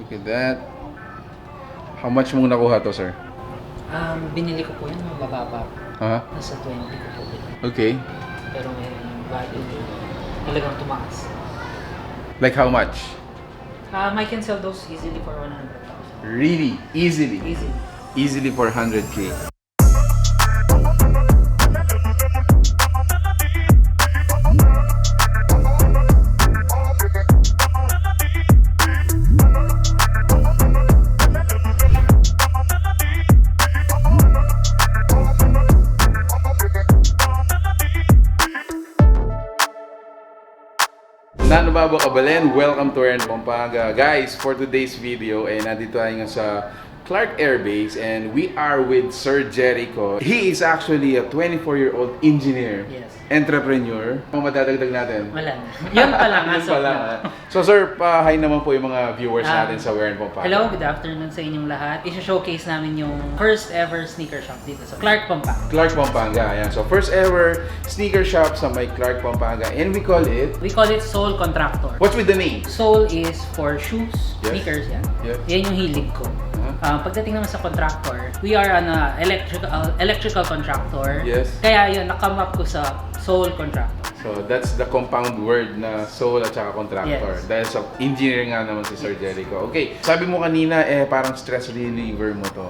Look at that. How much mong nakuha to, sir? Binili ko po yan, mabababa. Nasa 20 ko po. Okay. Pero may value talagang tumaas. Like how much? I can sell those easily for 100,000. Really? Easily? Easily. Easily for 100K. Nanubabo Kabalen, welcome to Pampanga. Guys, for today's video, nandito tayo sa Clark Air Base and we are with Sir Jericho. He is actually a 24-year-old engineer, entrepreneur. Kung madadagdag natin? Wala na. Yun pa lang. Yun pa lang. So sir, hi naman po yung mga viewers natin sa Pampanga. Hello, good afternoon sa inyong lahat. I-showcase namin yung first ever sneaker shop dito sa Clark, Pampanga. Clark, Pampanga. Ayan. So first ever sneaker shop sa may Clark, Pampanga. And we call it? We call it Sole Contractor. What's with the name? Sole is for shoes, sneakers yan. Yan yung hilig ko. Pagdating naman sa contractor, we are an electrical contractor. Kaya yun, nakam up ko sa Sole Contractor. So that's the compound word na sole at saka contractor. Dahil sa engineer nga naman si Sir Jericho. Okay, sabi mo kanina parang stress reliever mo to.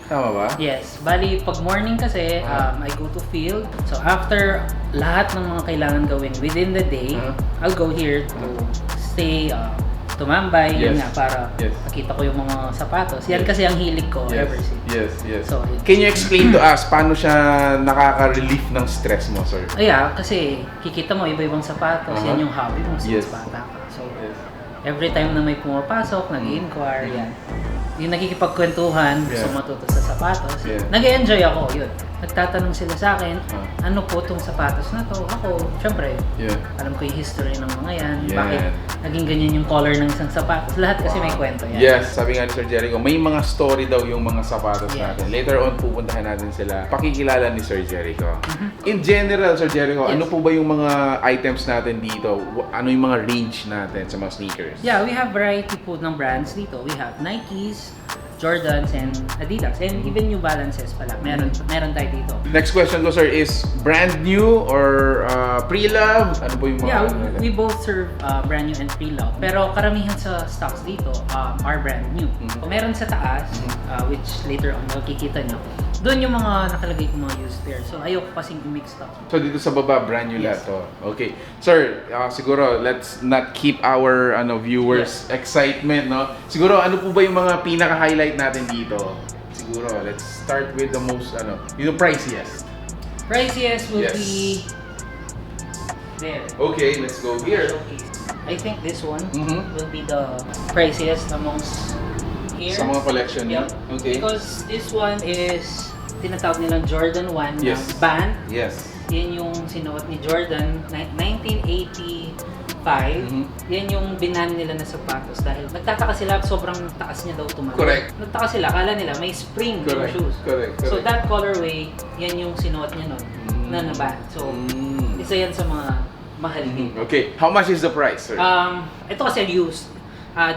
Tama ba? Yes. Bali, pag morning kasi, I go to field. So after lahat ng mga kailangan gawin within the day, I'll go here to stay tumambay, yun nga, para makita ko yung mga sapatos. Yan kasi ang hilig ko ever since. So, can you explain to us paano siya nakaka-relief ng stress mo, sir? Kasi kikita mo iba-ibang sapatos, yan yung hobby mo since bata ka. So, every time na may pumapasok, nag-inquire, yan. Yung nakikipagkwentuhan, gusto matuto sa sapatos, nag-enjoy ako, yun. Nagtatanong sila sa akin, ano po itong sapatos na to? Ako, syempre, alam ko yung history ng mga yan, bakit naging ganyan yung color ng isang sapatos. Lahat kasi may kwento yan. Yes, sabi nga ni Sir Jericho, may mga story daw yung mga sapatos natin. Later on, pupuntahan natin sila. Pakikilala ni Sir Jericho. In general, Sir Jericho, ano po ba yung mga items natin dito? Ano yung mga range natin sa mga sneakers? Yeah, we have variety po ng brands dito. We have Nikes, Jordans, and Adidas, and even New Balances pala. Meron tayo dito. Next question ko, sir, is brand new or pre-love? Ano po yung mga... We both serve brand new and pre-love. Pero karamihan sa stocks dito are brand new. Meron sa taas, which later on makikita nyo. Doon yung mga nakalagay kong mga used pair. So ayoko kasing i-mix stock. So dito sa baba, brand new lahat to. Okay. Sir, siguro let's not keep our viewers excitement, no? Siguro ano po ba yung mga pinaka-highlight natin dito? Siguro, let's start with the most, yung priciest. Priciest will be there. Okay, let's go here. I think this one will be the priciest amongst here. Sa mga collection niya? Okay. Because this one is tinatawag nilang Jordan 1 na band. Yan yung sinuot ni Jordan 1985. Yan yung binan nila na sapatos dahil nagtataka sila, sobrang taas niya daw tumagal. Correct. Nagtaka sila, akala nila may spring yung shoes. Correct. So that colorway, yan yung sinuot niya nun na band. So isa yan sa mga mahal din. Okay. How much is the price, sir? Ito kasi used.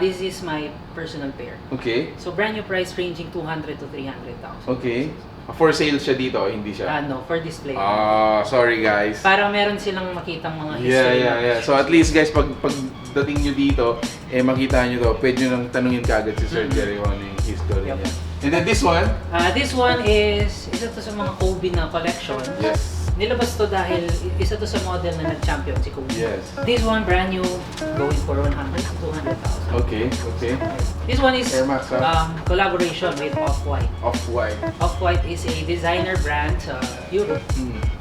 This is my personal pair. Okay. So brand new price ranging 200 to 300,000. Okay. For sale siya dito, hindi siya? No, for display. Sorry guys. Para meron silang makitang mga history. So at least guys, pag dating nyo dito, makita nyo to, pwede nyo nang tanungin kaagad si Sir Jericho ano yung history niya. And then this one? This one is, isa to sa mga Kobe na collection. Nilabas to dahil isa to sa model na nag-champion si Kobe. This one, brand new, going for 100 to 200,000. Okay. This one is collaboration with Off-White. Off-White is a designer brand sa Europe.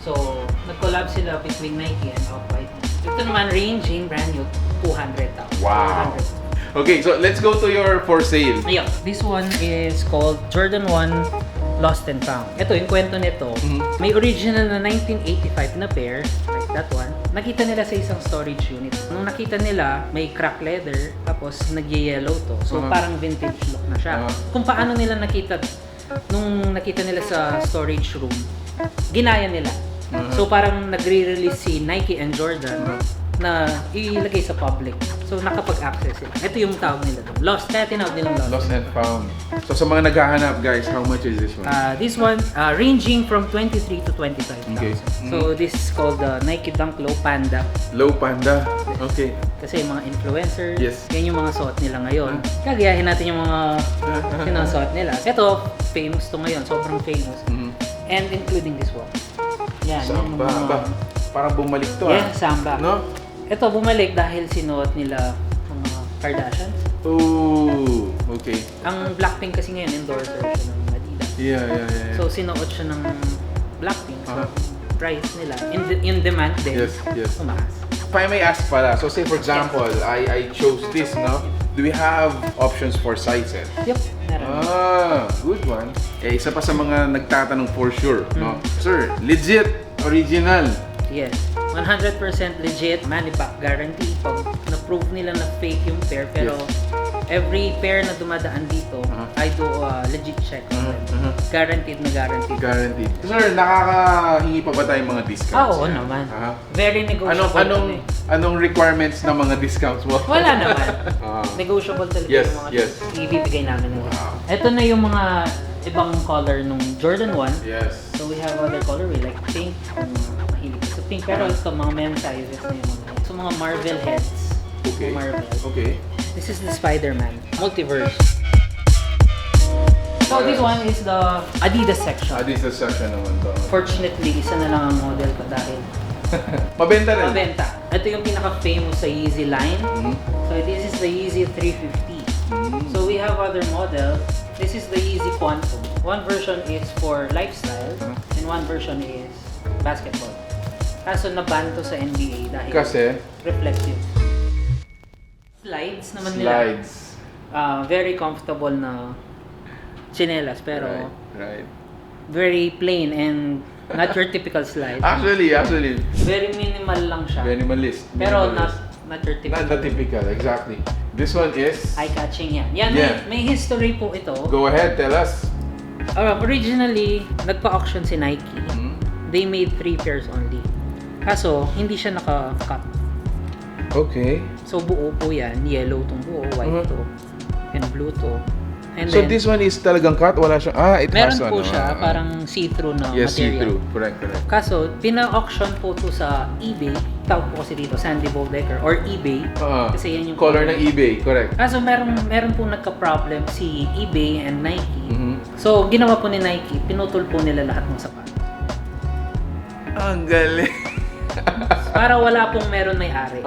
So, nag-collab sila between Nike and Off-White. Ito naman ranging brand new 200,000. Wow! Okay, so let's go to your for sale. This one is called Jordan 1 Lost and Found. Ito, yung kwento nito, may original na 1985 na pair, like that one. Nakita nila sa isang storage unit. Nung nakita nila, may crack leather, tapos nag-yellow to. So parang vintage look na siya. Kung paano nila nakita, nung nakita nila sa storage room, ginaya nila. So parang nagre-release si Nike and Jordan na ilagay sa public. So nakapag-access sila. Ito yung tawag nila doon. Lost, kaya tinawag nilang Lost and found. So sa mga naghahanap guys, how much is this one? This one, ranging from 23 to 25,000. Okay. So this is called the Nike Dunk Low Panda. Low Panda. Okay. Kasi yung mga influencers, Yes. yan yung mga suot nila ngayon. Kagayahin natin yung mga sinusuot nila. Ito, famous to ngayon. Sobrang famous. And including this one. Yan. Samba. Yung mga, Parang bumalik to yeah, samba. No? Ito, bumalik dahil sinuot nila mga Kardashians. Oh, okay. Ang Blackpink kasi ngayon, endorser siya ng Adidas. Yeah. So, sinuot siya ng Blackpink. So, price nila, in demand din, Yes. tumaas. If I may ask pala, so say for example, I chose this, no? Do we have options for sizes? Yep, meron. Good one. Isa pa sa mga nagtatanong for sure, no? Sir, legit, original. Yes, 100% legit, money back guarantee. Pag na-prove nila na fake yung pair, pero every pair na dumadaan dito, I do a legit check. Guaranteed na guaranteed. Guaranteed. Sir, nakakahingi pa ba tayong mga discounts? Oo naman. Very negotiable. Anong requirements ng mga discounts mo? Wala naman. Negotiable talaga yung mga ibibigay namin. Ito na yung mga ibang color nung Jordan 1. Yes. So we have other colorway like pink, kung mahilig sa pink. Pero ito mga men's sizes na yung mga. So mga Marvel heads. Okay. Marvel. Okay. This is the Spider-Man Multiverse. So this one is the Adidas section. Adidas section naman to. Fortunately, isa na lang ang model ko dahil Mabenta rin. mabenta. Ito yung pinaka-famous sa Yeezy line. So this is the Yeezy 350. So we have other models. This is the Yeezy Quantum. One version is for lifestyle and one version is basketball. Kaso na-ban to sa NBA dahil Kasi? reflective. Slides naman nila. Slides. Very comfortable na chinelas pero Right. very plain and not your typical slide. Actually. Very minimal lang siya. Minimalist. Pero not your typical. Not the typical, exactly. This one is? Eye-catching yan. Yan, Yeah. may history po ito. Go ahead, tell us. Originally, nagpa-auction si Nike. They made 3 pairs only. Kaso, hindi siya naka-cut. Okay. So, buo po yan. Yellow tong buo, white to, and blue to. And So then, this one is talagang cut? Wala siya? It meron has po ano, siya, parang see-through na yes, material. see-through. Correct. Kaso, pina-auction po to sa eBay. Tawag po kasi dito, Sandy Bouldecker or eBay. Kasi yan yung color ng eBay, correct. Kaso meron po nagka-problem si eBay and Nike. So, ginawa po ni Nike, pinutol po nila lahat ng sapatos. Ang galing. Para wala pong meron may-ari.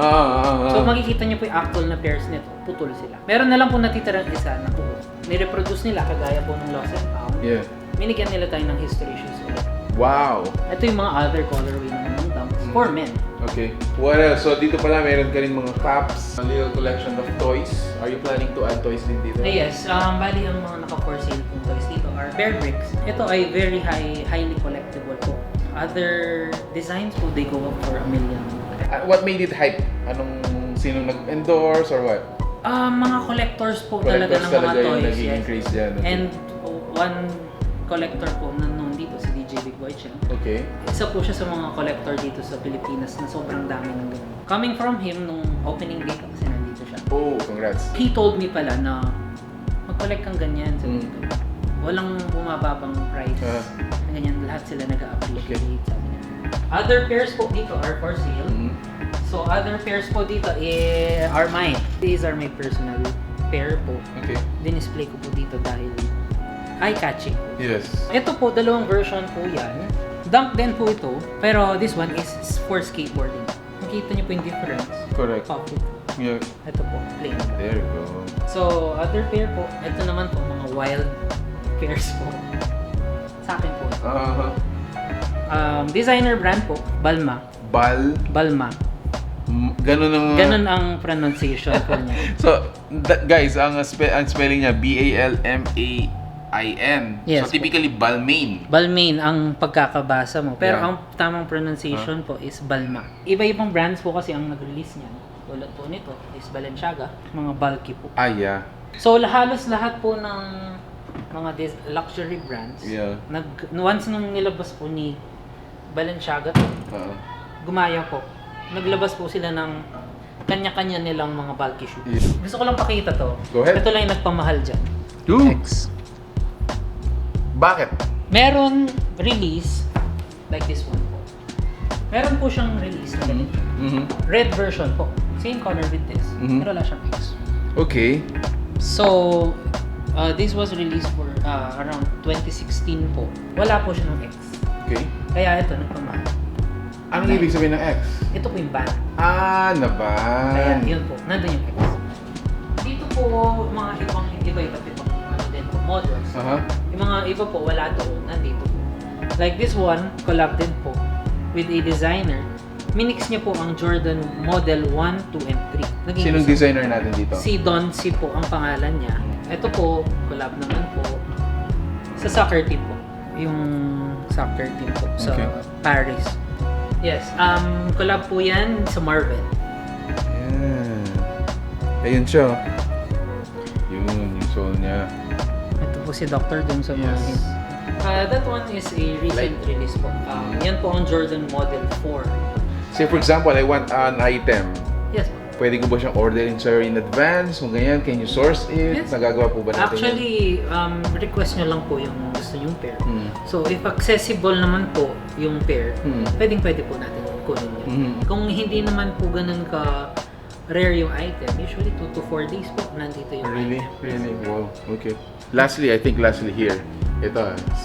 So, makikita niyo po yung actual na pairs nito, putol sila. Meron na lang po natitirang isa na po. Nireproduce nila kagaya po ng Lost and Found. Yeah. Binigyan nila tayo ng history shoes ulit. Wow. Ito yung mga other colorway naman ng dumps for men. Okay. What else? So dito pala meron ka rin mga caps, a little collection of toys. Are you planning to add toys din dito? Yes, bali ang mga naka-for sale pong toys dito are Bear Bricks. Ito ay very highly collectible po. Other designs po, they go up for $1 million. What made it hype? Sinong nag-endorse or what? Mga collectors po talaga ng mga yung toys. naging increase dyan. Okay. And one collector po na noon dito, si DJ Big Boy Chen. Okay. Isa po siya sa mga collector dito sa Pilipinas na sobrang dami ng ganun. Coming from him, nung opening day kasi nandito siya. Oh, congrats. He told me pala na mag-collect kang ganyan sa dito. Walang bumababang price. Ganyan, lahat sila nag-appreciate. Okay. Sabi niya. Other pairs po dito are for sale. So, other pairs po dito are mine. These are my personal pair po. Okay. Dinisplay ko po dito dahil eye-catching. Yes. Ito po, dalawang version po yan. Dunk din po ito, pero this one is for skateboarding. Nakita niyo po yung difference. Correct. Pocket. Yeah. Ito po, plain. There you go. So, other pair po, ito naman po, mga wild pairs po. Sa akin po. Designer brand po, Balma. Balma. Ganun ang pronunciation po niya. So, guys, ang spelling niya Balmain. Yes, so, typically Balmain. Balmain ang pagkakabasa mo. Pero Yeah. ang tamang pronunciation po is Balma. Iba-ibang brands po kasi ang nag-release niyan. Tulad po nito is Balenciaga, mga bulky po. Yeah. So, halos lahat po ng mga luxury brands, Yeah. once nung nilabas po ni Balenciaga to, gumaya po. naglabas po sila ng kanya-kanya nilang mga bulky shoes. Yeah. Gusto ko lang pakita to. Go ahead. Ito lang yung nagpamahal dyan. Ooh. X. Bakit? Meron release, like this one po. Meron po siyang release na ganito. Red version po. Same color with this. Pero wala siyang X. Okay. So, this was released for around 2016 po. Wala po siya ng X. Okay. Kaya ito, nagpamahal. Anong ibig sabihin ng X? Ito po yung band. Naban. Kaya yun po, nandun yung X. Dito po, mga ibang iba-iba din po, models. Yung mga iba po, wala doon, nandito po. Like this one, collab din po with a designer. Minix niya po ang Jordan Model 1, 2, and 3. Sinong designer natin dito? Si Don C po ang pangalan niya. Ito po, collab naman po sa soccer team po. Yung soccer team po sa Paris. Yes, collab po yan sa Marvel. Ayun siya. Yung sole niya. Ito po si Doctor dun sa mga hits. That one is a recent release po. Yan po ang Jordan Model 4. Say for example, I want an item. Yes. Pwede ko ba siyang orderin sir in advance? Kung ganyan, can you source it? Yes. Nagagawa po ba natin Actually, request nyo lang po yung gusto nyong pair. So, if accessible naman po yung pair, pwede po natin kunin yun. Kung hindi naman po ganun ka rare yung item, usually 2 to 4 days po nandito yung Really? item. Really? Wow. Okay. Lastly here, ito,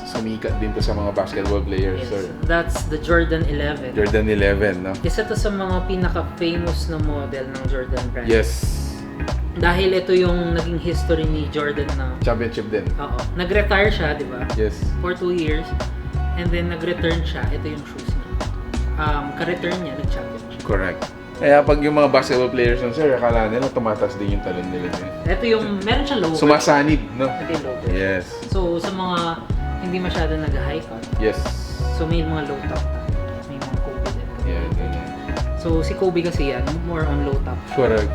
sumikat din to sa mga basketball players, Yes, sir. that's the Jordan 11. Jordan 11, no? Isa to sa mga pinaka-famous na model ng Jordan brand. Yes. Dahil ito yung naging history ni Jordan na Championship din. Oo. Nag-retire siya, di ba? Yes. For 2 years. And then nag-return siya. Ito yung shoes niya. Ka-return niya, nag-championship. Correct. Kaya pag yung mga basketball players ng sir, akala nila tumatas din yung talon nila. Ito yung, meron siyang low Sumasanib, no? Ito yung low version. Yes. So, sa mga hindi masyado nag-high cut, Yes. so may mga low top tayo. May mga Kobe din. Yeah, ganyan. So, si Kobe kasi yan, more on low top. Correct.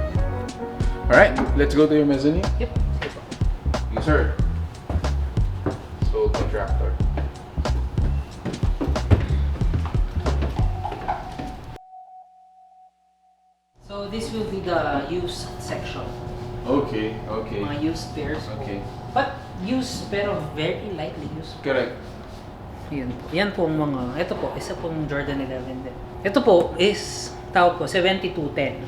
Alright, let's go to your mezzanine. Yep. Sige po. Yes, sir. Sole Contractor. So, this will be the used section. Okay. Mga used pairs. Okay. But used, pero very lightly used. Correct. Yan po. Yan po ang mga, ito po, isa pong Jordan 11 din. Ito po is, tawag po, 72-10.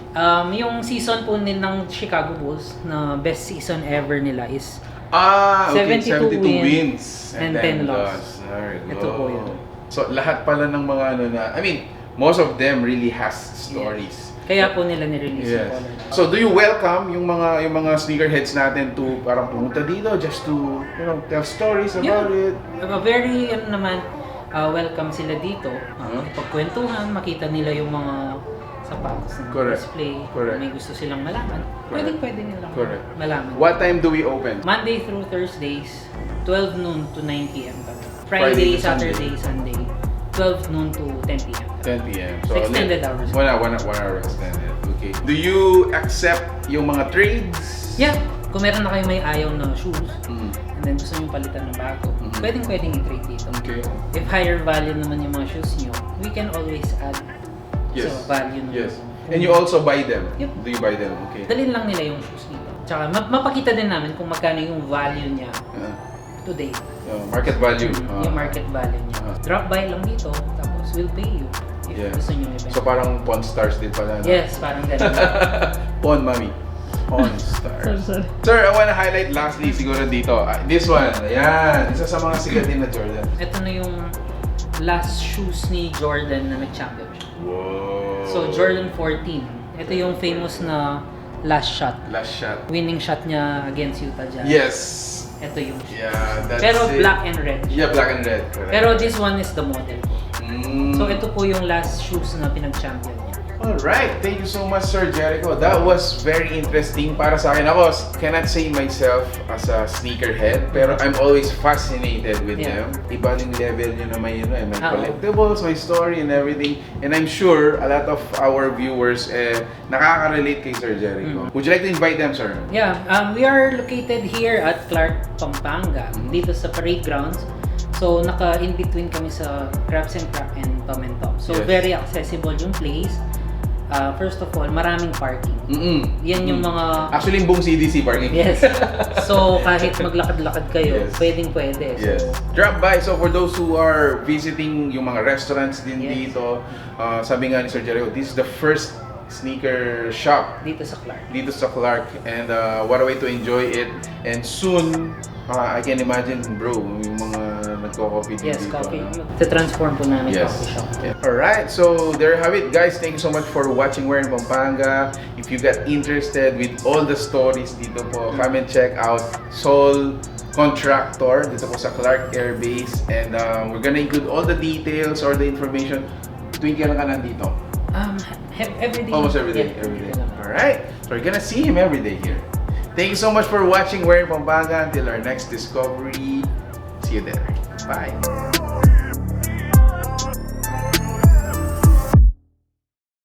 Yung season po ng Chicago Bulls na best season ever nila is Okay, 72 wins and 10 loss. There you Ito go. po yun. So, lahat pala ng mga ano na, I mean, most of them really has stories. Kaya po nila ni-release yung color. So, do you welcome yung mga sneakerheads natin to parang pumunta dito just to, tell stories about it? Very, welcome sila dito. Pagkwentuhan, makita nila yung mga sapatos na display. Correct. May gusto silang malaman. Pwede nilang malaman. What time do we open? Monday through Thursdays, 12 noon to 9 p.m. Friday, Saturday, Sunday, 12 noon to 10 p.m. 10 p.m. So, extended hours. 1 hour extended. Okay. Do you accept yung mga trades? Yeah. Kung meron na kayo may ayaw na shoes, and then gusto nyo palitan ng bago, pwedeng i-trade dito. Okay. If higher value naman yung mga shoes nyo, we can always add sa value nyo. Yes. And you also buy them? Yep. Do you buy them? Okay. Dalhin lang nila yung shoes dito. Tsaka mapakita din namin kung magkano yung value niya today. Market value. Yung market value niya. Drop by lang dito, tapos we'll pay you if gusto nyo i-buy. So parang Pawn Stars din pala. No? Yes, parang ganun. Pawn, mami. Pawn Stars. Sir, I wanna highlight lastly siguro dito. This one. Ayan. Isa sa mga sikat din na Jordan. Ito na yung last shoes ni Jordan na nag-champion siya. Wow. So, Jordan 14. Ito yung famous na last shot. Last shot. Winning shot niya against Utah Jazz. Yes. Ito yung shoes. Yeah, that's Pero it. black and red. Yeah, black and red. Correct. Pero this one is the model po. So, ito po yung last shoes na pinag-champion niya. Alright, thank you so much Sir Jericho. That was very interesting para sa akin. Ako, cannot say myself as a sneakerhead, pero I'm always fascinated with them. Iba yung level nyo na may collectibles, may story and everything. And I'm sure a lot of our viewers nakaka-relate kay Sir Jericho. Would you like to invite them, sir? Yeah, we are located here at Clark, Pampanga, dito sa parade grounds. So, naka-in-between kami sa Crabs and Crack and Tom and Tom. So, very accessible yung place. First of all, maraming parking. Yan yung mga... Actually, yung buong CDC parking. Yes. So, kahit maglakad-lakad kayo, Yes. pwede. Yes. So, Drop by. So, for those who are visiting yung mga restaurants din Yes. dito, sabi nga ni Sir Jericho, this is the first sneaker shop dito sa Clark. dito sa Clark, and what a way to enjoy it. And soon, I can imagine, bro, yung mga nagko-coffee din Yes, dito. coffee. no? Transform po namin Yes. coffee shop. Yeah. Alright, so there you have it, guys. Thank you so much for watching We're in Pampanga. If you got interested with all the stories dito po, come and check out Sole Contractor dito po sa Clark Air Base. And we're gonna include all the details or the information. Tuwing kailan ka nandito? Every day. Almost every day. Yeah, Every day. dito naman. Alright, so we're gonna see him every day here. Thank you so much for watching We're in Pampanga. Until our next discovery. See you there. Bye.